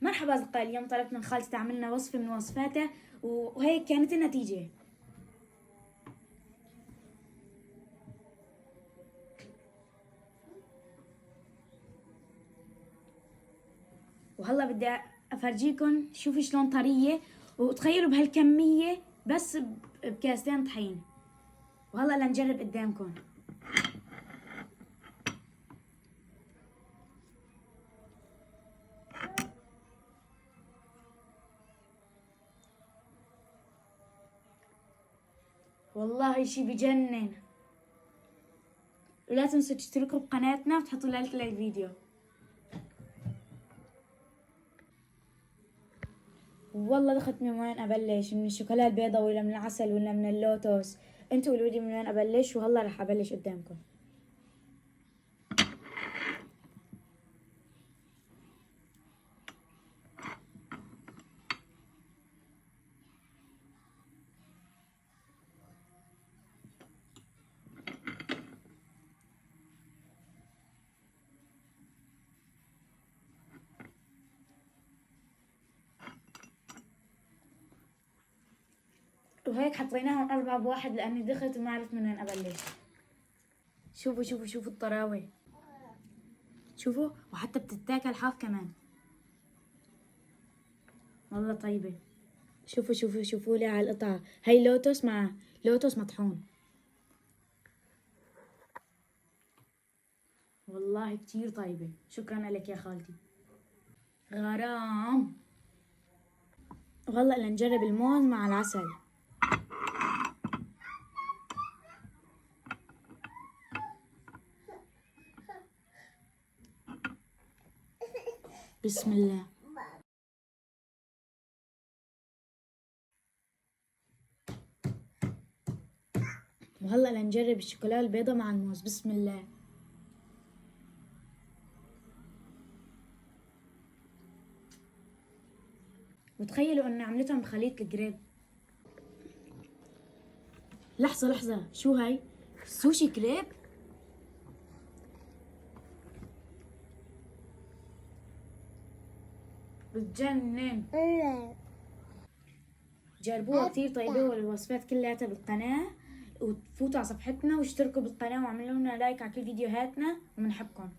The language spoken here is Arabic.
مرحبا أصدقائي، اليوم طلبت من خالتي تعمل لنا وصفة من وصفاته وهيك كانت النتيجة. وهلا بدي أفرجيكم. شوفي شلون طرية، وتخيلوا بهالكمية بس بكاستين طحين. وهلا لنجرب قدامكم. والله شي بجنن. ولا تنسوا تشتركوا بقناتنا وتحطوا لايك للفيديو. والله دخلت من وين ابلش، من الشوكولا البيضاء ولا من العسل ولا من اللوتوس؟ انتوا قولوا لي من وين ابلش، وهلا رح ابلش قدامكم. وهيك حطيناهم 4 بواحد لاني دخلت وما عرفت من وين ابلش. شوفوا شوفوا شوفوا الطراوة، شوفوا، وحتى بتتاكل حاف كمان. والله طيبة. شوفوا شوفوا شوفوا لي على القطعة، هي لوتوس مع لوتوس مطحون. والله كتير طيبة، شكرا لك يا خالتي. غرام. وهلا لنجرب الموز مع العسل. بسم الله. وهلا لنجرب الشوكولا البيضاء مع الموز. بسم الله. وتخيلوا اني عملتهم بخليط الجريب. لحظة لحظة، شو هاي؟ سوشي كريب؟ بتجنن. جربوها كتير طيبة، والوصفات كلياتها بالقناة. وتفوتوا على صفحتنا واشتركوا بالقناة واعملوا لنا لايك على كل فيديوهاتنا، وبنحبكم.